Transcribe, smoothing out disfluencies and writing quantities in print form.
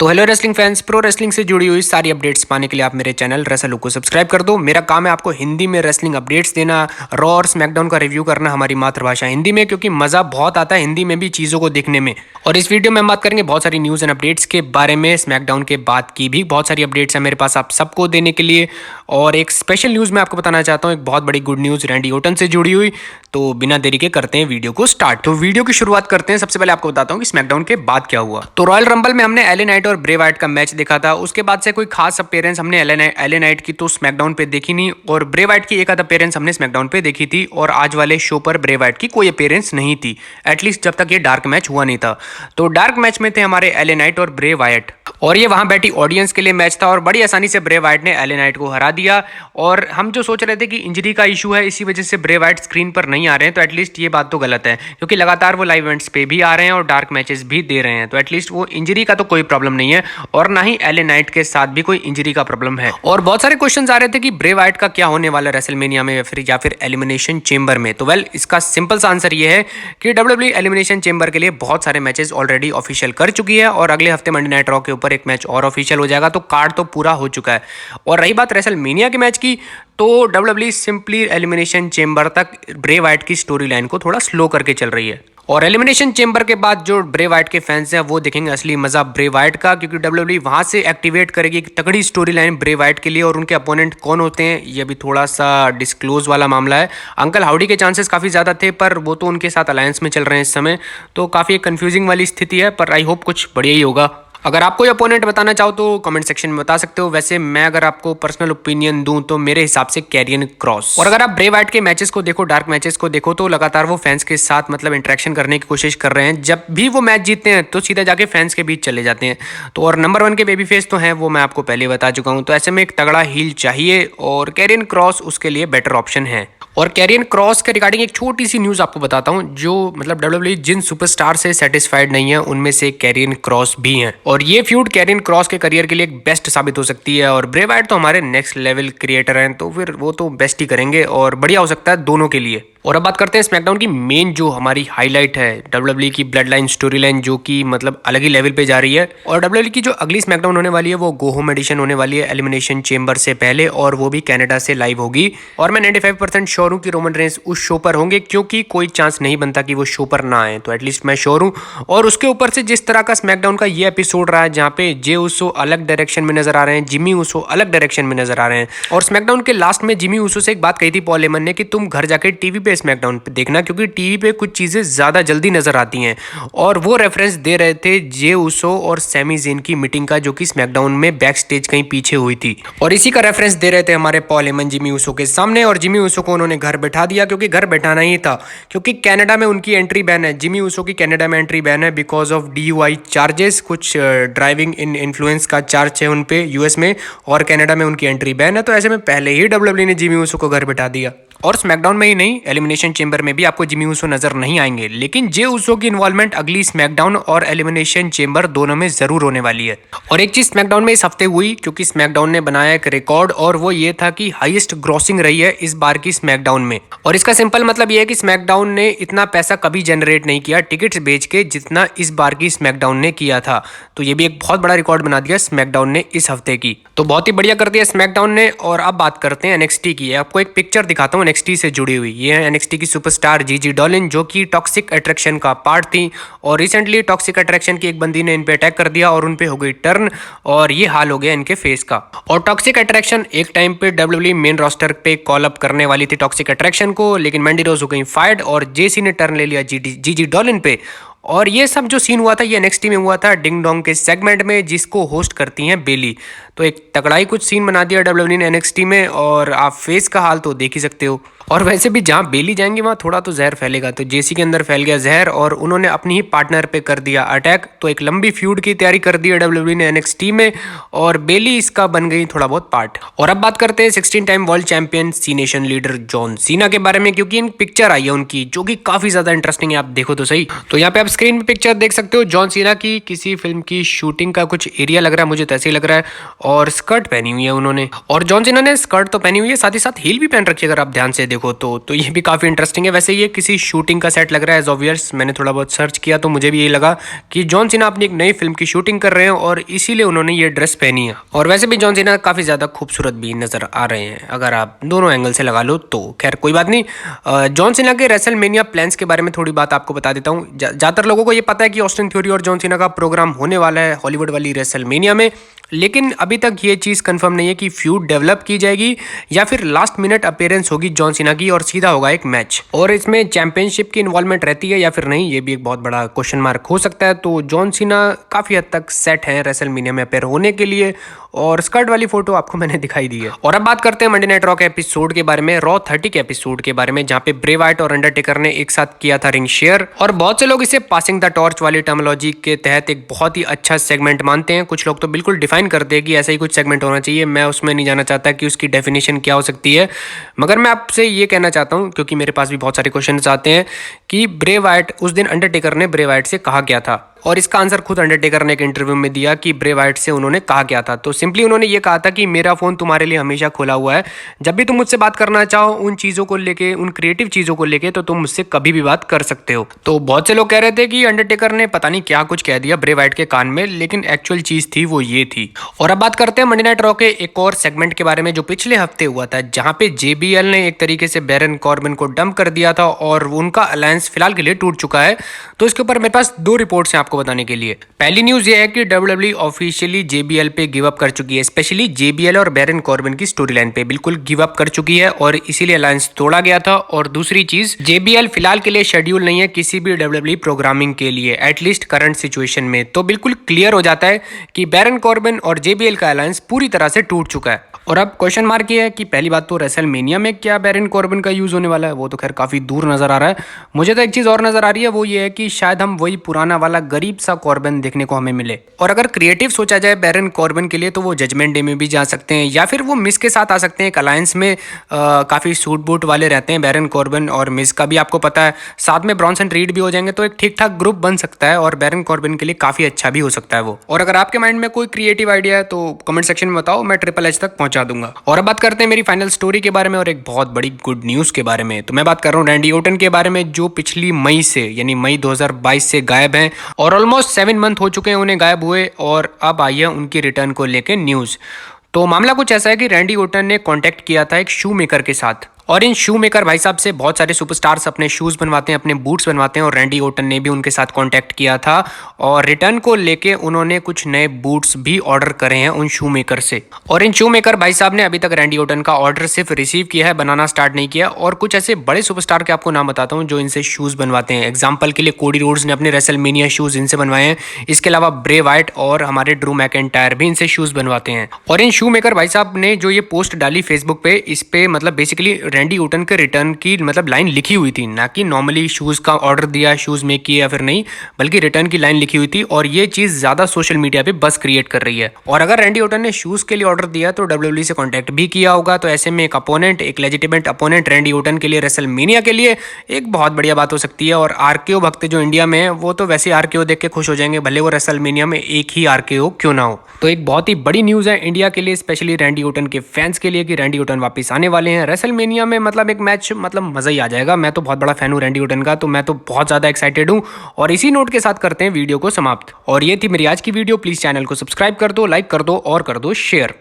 तो hello wrestling fans, pro wrestling से जुड़ी हुई सारी अपडेट्स पाने के लिए आप मेरे चैनल रेसलू को सब्सक्राइब कर दो। मेरा काम है आपको हिंदी में रेसलिंग अपडेट्स देना, रॉ और स्मैकडाउन का रिव्यू करना हमारी मातृभाषा हिंदी में, क्योंकि मज़ा बहुत आता है हिंदी में भी चीज़ों को देखने में। और इस वीडियो में हम बात करेंगे बहुत सारी न्यूज़ एंड अपडेट्स के बारे में। स्मैकडाउन के बाद की भी बहुत सारी अपडेट्स है मेरे पास आप सबको देने के लिए। और एक स्पेशल न्यूज़ मैं आपको बताना चाहता हूँ, एक बहुत बड़ी गुड न्यूज़ रैंडी ओटन से जुड़ी हुई। तो बिना देरी के करते हैं वीडियो को स्टार्ट। तो वीडियो की शुरुआत करते हैं। सबसे पहले आपको बताता हूँ कि स्मैकडाउन के बाद क्या हुआ। तो रॉयल रंबल में हमने एले नाइट और ब्रे वाइट का मैच देखा था। उसके बाद से कोई खास अपीयरेंस हमने एले नाइट की तो स्मैकडाउन पे देखी नहीं, और ब्रे वाइट की एक आध अपीयरेंस हमने स्मैकडाउन पे देखी थी। और आज वाले शो पर ब्रे वाइट की कोई अपीयरेंस नहीं थी, एटलीस्ट जब तक ये डार्क मैच हुआ नहीं था। तो डार्क मैच में थे हमारे एले नाइट और ब्रे वाइट, और ये वहां बैठी ऑडियंस के लिए मैच था। और बड़ी आसानी से ब्रे वाइट ने एले नाइट को हरा दिया। और हम जो सोच रहे थे कि इंजरी का इशू है, इसी वजह से ब्रे वाइट स्क्रीन पर नहीं आ रहे हैं, तो एटलीस्ट ये बात तो गलत है, क्योंकि लगातार वो लाइव इवेंट्स पे भी आ रहे हैं और डार्क मैचेस भी दे रहे हैं। तो एटलीस्ट वो इंजरी का तो कोई प्रॉब्लम नहीं है, और ना ही एले नाइट के साथ भी कोई इंजरी का प्रॉब्लम है। और बहुत सारे क्वेश्चंस आ रहे थे कि ब्रे वाइट का क्या होने वाला है रेसलमेनिया में या फिर एलिमिनेशन चेंबर में। तो वेल, इसका सिंपल सा आंसर ये है कि डब्ल्यूडब्ल्यूई एलिमिनेशन चेंबर के लिए बहुत सारे मैचेस ऑलरेडी ऑफिशियल कर चुकी है, और अगले हफ्ते मंडे नाइट रॉ के ऊपर एक मैच और ऑफिशियल हो जाएगा। तो कार्ड तो पूरा हो चुका है। और रही बात रेसलमेनिया के मैच की, तो डब्ल्यूडब्ल्यूई सिंपली एलिमिनेशन चेंबर तक ब्रे वाइट की स्टोरी लाइन को थोड़ा स्लो करके चल रही है। और एलिमिनेशन चेंबर के बाद जो ब्रे वाइट के फैंस हैं वो देखेंगे असली मजा ब्रे वाइट का, क्योंकि डब्ल्यूडब्ल्यूई वहां से एक्टिवेट करेगी एक तगड़ी स्टोरी लाइन ब्रे वाइट के लिए। और उनके अपोनेंट कौन होते हैं ये भी थोड़ा सा डिस्क्लोज वाला मामला है। अंकल हाउडी के चांसेस काफ़ी ज़्यादा थे, पर वो तो उनके साथ अलायंस में चल रहे हैं इस समय, तो काफ़ी एक कन्फ्यूजिंग वाली स्थिति है। पर आई होप कुछ बढ़िया ही होगा। अगर आप कोई अपोनेंट बताना चाहो तो कमेंट सेक्शन में बता सकते हो। वैसे मैं अगर आपको पर्सनल ओपिनियन दूं तो मेरे हिसाब से कैरियन क्रॉस। और अगर आप ब्रे वाइट के मैचेस को देखो, डार्क मैचेस को देखो, तो लगातार वो फैंस के साथ मतलब इंटरेक्शन करने की कोशिश कर रहे हैं। जब भी वो मैच जीतते हैं तो सीधा जाके फैंस के बीच चले जाते हैं। तो और नंबर 1 के बेबी फेस तो हैं, वो मैं आपको पहले बता चुका हूँ। तो ऐसे में एक तगड़ा हील चाहिए, और कैरियन क्रॉस उसके लिए बेटर ऑप्शन है। और कैरियन क्रॉस के रिगार्डिंग एक छोटी सी न्यूज़ आपको बताता हूं, जो मतलब डब्ल्यूडब्ल्यूई जिन सुपरस्टार से सेटिस्फाइड नहीं है उनमें से कैरियन क्रॉस भी हैं। और ये फ्यूड कैरियन क्रॉस के करियर के लिए एक बेस्ट साबित हो सकती है। और ब्रे वाइट तो हमारे नेक्स्ट लेवल क्रिएटर हैं, तो फिर वो तो बेस्ट ही करेंगे, और बढ़िया हो सकता है दोनों के लिए। और अब बात करते हैं स्मैकडाउन की मेन जो हमारी हाईलाइट है, डब्ल्यूडब्ल्यूई की ब्लड लाइन स्टोरी लाइन, जो कि मतलब अलग ही लेवल पे जा रही है। और डब्ल्यूडब्ल्यूई की जो अगली स्मैकडाउन होने वाली है वो गो होम एडिशन होने वाली है एलिमिनेशन चेंबर से पहले, और वो भी कनाडा से लाइव होगी। और मैं 95% श्योर हूँ कि रोमन रेंस उस शो पर होंगे, क्योंकि कोई चांस नहीं बनता कि वो शो पर ना आए, तो एटलीस्ट मैं श्योर हूँ। और उसके ऊपर से जिस तरह का स्मैकडाउन का ये एपिसोड रहा है, जहाँ पे जे उसो अलग डायरेक्शन में नजर आ रहे हैं, जिमी उसो अलग डायरेक्शन में नजर आ रहे हैं। और स्मैकडाउन के लास्ट में जिमी उसो से एक बात कही थी पॉल हेमन ने कि तुम घर जाके टीवी पे स्मैकडाउन पे देखना, क्योंकि टीवी पे कुछ चीजें ज्यादा जल्दी नजर आती हैं। और वो रेफरेंस दे रहे थे जे उसो और सैमी ज़ेन की मीटिंग का, जो कि स्मैकडाउन में बैक स्टेज कहीं पीछे हुई थी। और इसी का रेफरेंस दे रहे थे हमारे पॉल हेमन जिमी उसो के सामने। और जिमी उसो को उन्होंने घर बैठा दिया, क्योंकि घर बैठाना ही था, क्योंकि कनाडा में उनकी एंट्री बैन है। जिमी उसो की कनाडा में एंट्री बैन है बिकॉज ऑफ DUI चार्जेस, कुछ ड्राइविंग इन इन्फ्लुएंस का चार्ज है उन पे यूएस में, और कनाडा में उनकी एंट्री बैन है। तो ऐसे में पहले ही डब्ल्यूडब्ल्यूई ने जिमी उसो को घर बैठा दिया। और स्मैकडाउन में ही नहीं, एलिमिनेशन चेंबर में भी आपको जिमी उसो नजर नहीं आएंगे, लेकिन जे उसो की इन्वॉल्वमेंट अगली स्मैकडाउन और एलिमिनेशन चेंबर दोनों में जरूर होने वाली है। और एक चीज स्मैकडाउन में इस हफ्ते हुई, क्योंकि स्मैकडाउन ने बनाया एक रिकॉर्ड, और वो ये था कि हाईएस्ट ग्रॉसिंग रही है इस बार की स्मैकडाउन में। और इसका सिंपल मतलब ये है कि स्मैकडाउन ने इतना पैसा कभी जनरेट नहीं किया टिकट्स बेच के, जितना इस बार की स्मैकडाउन ने किया था। तो ये भी एक बहुत बड़ा रिकॉर्ड बना दिया स्मैकडाउन ने इस हफ्ते की। तो बहुत ही बढ़िया कर दिया स्मैकडाउन ने। और अब बात करते हैं एनएक्सटी की। आपको एक पिक्चर दिखाता हूँ एनएक्सटी से जुड़ी हुई। ये है एनएक्सटी की सुपरस्टार जीजी डॉलिन, जो कि टॉक्सिक अट्रैक्शन का पार्ट थी। और रिसेंटली टॉक्सिक अट्रैक्शन की एक बंदी ने इन पे अटैक कर दिया, और उन पे हो गई टर्न, और ये हाल हो गया इनके फेस का। और टॉक्सिक अट्रैक्शन एक टाइम पे डब्ल्यूडब्ल्यूई मेन रोस्टर पे कॉल अप करने वाली थी टॉक्सिक अट्रैक्शन को, लेकिन मैंडी रोज हो गई फायर्ड, और जेसी ने टर्न ले लिया जीजी डॉलिन पे। और ये सब जो सीन हुआ था ये एनएक्सटी में हुआ था, डिंग डोंग के सेगमेंट में, जिसको होस्ट करती हैं बेली। तो एक तगड़ा ही कुछ सीन बना दिया डब्ल्यूडब्ल्यूई ने एनएक्सटी में, और आप फेस का हाल तो देख ही सकते हो। और वैसे भी जहाँ बेली जाएंगे वहाँ थोड़ा तो जहर फैलेगा, तो जेसी के अंदर फैल गया जहर, और उन्होंने अपनी ही पार्टनर पे कर दिया अटैक। तो एक लंबी फ्यूड की तैयारी कर दी है डब्ल्यूडब्ल्यूई ने एनएक्सटी में, और बेली इसका बन गई थोड़ा बहुत पार्ट। और अब बात करते हैं 16 टाइम वर्ल्ड चैंपियन सी नेशन लीडर जॉन सीना के बारे में, क्योंकि इन पिक्चर आई है उनकी, जो कि काफी ज्यादा इंटरेस्टिंग है। आप देखो तो सही। तो यहाँ पे आप स्क्रीन पे पिक्चर देख सकते हो जॉन सीना की, किसी फिल्म की शूटिंग का कुछ एरिया लग रहा है, मुझे तो ऐसे ही लग रहा है। और स्कर्ट पहनी हुई है उन्होंने, और जॉन सीना ने स्कर्ट तो पहनी हुई है, साथ ही साथ हील भी पहन रखी है अगर आप ध्यान से देखो देखो तो ये भी काफ़ी इंटरेस्टिंग है। वैसे ये किसी शूटिंग का सेट लग रहा है एज ऑब्वियस। मैंने थोड़ा बहुत सर्च किया तो मुझे भी यही लगा कि जॉन सीना अपनी एक नई फिल्म की शूटिंग कर रहे हैं और इसीलिए उन्होंने ये ड्रेस पहनी है। और वैसे भी जॉन सीना काफ़ी ज़्यादा खूबसूरत भी नज़र आ रहे हैं अगर आप दोनों एंगल से लगा लो तो। खैर कोई बात नहीं। जॉन सीना के रेसलमेनिया प्लान्स के बारे में थोड़ी बात आपको बता देता हूँ। ज़्यादातर लोगों को ये पता है कि ऑस्टिन थ्योरी और जॉन सीना का प्रोग्राम होने वाला है हॉलीवुड वाली रेसलमेनिया में, लेकिन अभी तक ये चीज़ कंफर्म नहीं है कि फ्यूड डेवलप की जाएगी या फिर लास्ट मिनट अपीयरेंस होगी जॉन सीना की और सीधा होगा एक मैच। और इसमें चैंपियनशिप की इन्वॉल्वमेंट रहती है या फिर नहीं, ये भी एक बहुत बड़ा क्वेश्चन मार्क हो सकता है। तो जॉन सीना काफ़ी हद तक सेट है रेसलमेनिया में अपीयर होने के लिए और स्कर्ट वाली फोटो आपको मैंने दिखाई दी है। और अब बात करते हैं मंडे नाइट रॉ के एपिसोड के बारे में, रॉ 30 के एपिसोड के बारे में, जहाँ पे ब्रे वाइट और अंडरटेकर ने एक साथ किया था रिंग शेयर। और बहुत से लोग इसे पासिंग द टॉर्च वाली टर्मिनोलॉजी के तहत एक बहुत ही अच्छा सेगमेंट मानते हैं। कुछ लोग तो बिल्कुल डिफाइन करते हैं कि ऐसा ही कुछ सेगमेंट होना चाहिए। मैं उसमें नहीं जाना चाहता कि उसकी डेफिनेशन क्या हो सकती है, मगर मैं आपसे ये कहना चाहता हूँ क्योंकि मेरे पास भी बहुत सारे क्वेश्चन आते हैं कि ब्रे वाइट उस दिन अंडरटेकर ने ब्रे वाइट से कहा क्या था, और इसका आंसर खुद अंडरटेकर ने एक इंटरव्यू में दिया कि ब्रे वाइट से उन्होंने कहा क्या था। तो सिंपली उन्होंने ये कहा था कि मेरा फ़ोन तुम्हारे लिए हमेशा खुला हुआ है, जब भी तुम मुझसे बात करना चाहो उन चीज़ों को लेके, उन क्रिएटिव चीज़ों को लेके, तो तुम मुझसे कभी भी बात कर सकते हो। तो बहुत से लोग कह रहे थे कि अंडरटेकर ने पता नहीं क्या कुछ कह दिया ब्रे वाइट के कान में, लेकिन एक्चुअल चीज़ थी वो ये थी। और अब बात करते हैं मंडे नाइट रॉ के एक और सेगमेंट के बारे में जो पिछले हफ्ते हुआ था, जहाँ पे JBL ने एक तरीके से बैरन कॉर्बिन को डंप कर दिया था और उनका अलायंस फिलहाल के लिए टूट चुका है। तो इसके ऊपर मेरे पास दो रिपोर्ट्स हैं आपको बताने के लिए। पहली न्यूज ये है कि WWE ऑफिशियली JBL पे गिव अप कर चुकी है, स्पेशली JBL और बैरन कॉर्बिन की स्टोरी लाइन पे बिल्कुल गिव अप कर चुकी है और इसीलिए अलायंस तोड़ा गया था। और दूसरी चीज, JBL फिलहाल के लिए शेड्यूल नहीं है किसी भी WWE प्रोग्रामिंग के लिए, एटलीस्ट करंट सिचुएशन में। तो बिल्कुल क्लियर हो जाता है कि बैरन कॉर्बिन और JBL का अलायंस पूरी तरह से टूट चुका है। और अब क्वेश्चन मार्क ये है कि पहली बात तो रेसलमेनिया में क्या बैरन कॉर्बिन का यूज होने वाला है, वो तो खैर काफी दूर नजर आ रहा है। मुझे तो एक चीज और नजर आ रही है, वो ये है कि शायद हम वही पुराना वाला गरीब सा कॉर्बिन देखने को हमें मिले। और अगर क्रिएटिव सोचा जाए बैरन कॉर्बिन के लिए तो वो जजमेंट डे में भी जा सकते हैं या फिर वो मिस के साथ आ सकते हैं। एक अलायंस में काफी सूट बूट वाले रहते हैं बैरन कॉर्बिन और मिस का भी आपको पता है, साथ में ब्रॉन्सन रीड भी हो जाएंगे, तो एक ठीक ठाक ग्रुप बन सकता है और बैरन कॉर्बिन के लिए काफी अच्छा भी हो सकता है वो। और अगर आपके माइंड में कोई क्रिएटिव आइडिया है तो कमेंट सेक्शन में बताओ, मैं ट्रिपल एच तक पहुंचा दूंगा। और अब बात करते हैं मेरी फाइनल स्टोरी के बारे में और एक बहुत बड़ी गुड न्यूज के बारे में। तो मैं बात कर रहा हूँ रैंडी ओटन के बारे में, जो पिछली मई से यानी मई 2022 से गायब हैं और ऑलमोस्ट 7 मंथ हो चुके हैं उन्हें गायब हुए, और अब आई है उनकी रिटर्न को लेकर न्यूज। तो मामला कुछ ऐसा है कि रैंडी ओटन ने कांटेक्ट किया था एक शू मेकर के साथ, और इन शू मेकर भाई साहब से बहुत सारे सुपरस्टार्स अपने शूज़ बनवाते हैं, अपने बूट्स बनवाते हैं, और रैंडी ओटन ने भी उनके साथ कांटेक्ट किया था और रिटर्न को लेके उन्होंने कुछ नए बूट्स भी ऑर्डर करे हैं उन शू मेकर से। और इन शू मेकर भाई साहब ने अभी तक रैंडी ओटन का ऑर्डर सिर्फ रिसीव किया है, बनाना स्टार्ट नहीं किया। और कुछ ऐसे बड़े सुपरस्टार के आपको नाम बताता हूँ जो इनसे शूज़ बनवाते हैं। एग्जाम्पल के लिए कोडी रोड्स ने अपने रेसलमेनिया शूज़ इनसे बनवाए हैं, इसके अलावा ब्रे वाइट और हमारे ड्रू मैकेंटायर भी इनसे शूज़ बनवाते हैं। और इन शू मेकर भाई साहब ने जो ये पोस्ट डाली फेसबुक पे, इस पे मतलब बेसिकली रैंडी ओटन के रिटर्न की मतलब लाइन लिखी हुई थी, ना कि नॉर्मली शूज का ऑर्डर दिया, शूज मेक किए या फिर नहीं, बल्कि रिटर्न की लाइन लिखी हुई थी। और ये चीज ज्यादा सोशल मीडिया पे बस क्रिएट कर रही है। और अगर रैंडी ओटन ने शूज के लिए ऑर्डर दिया तो WWE से कांटेक्ट भी किया होगा, तो ऐसे में एक अपोनेंट, एक लेजिटिमेट अपोनेंट रैंडी ओटन के लिए रेसलमेनिया के लिए एक बहुत बढ़िया बात हो सकती है। और आरकेओ भक्त जो इंडिया में है वो तो वैसे आरकेओ देख के खुश हो जाएंगे, भले वो रेसलमेनिया में एक ही आरकेओ क्यों ना हो। तो एक बहुत ही बड़ी न्यूज है इंडिया के लिए, स्पेशली रैंडी ओटन के फैंस के लिए, कि रैंडी ओटन वापस आने वाले हैं रेसलमेनिया में। मतलब एक मैच मतलब मजा ही आ जाएगा। मैं तो बहुत बड़ा फैन हूँ रैंडी ओटन का, तो मैं तो बहुत ज़्यादा एक्साइटेड हूँ। और इसी नोट के साथ करते हैं वीडियो को समाप्त। और ये थी मेरी आज की वीडियो। प्लीज़ चैनल को सब्सक्राइब कर दो, लाइक कर दो और कर दो शेयर।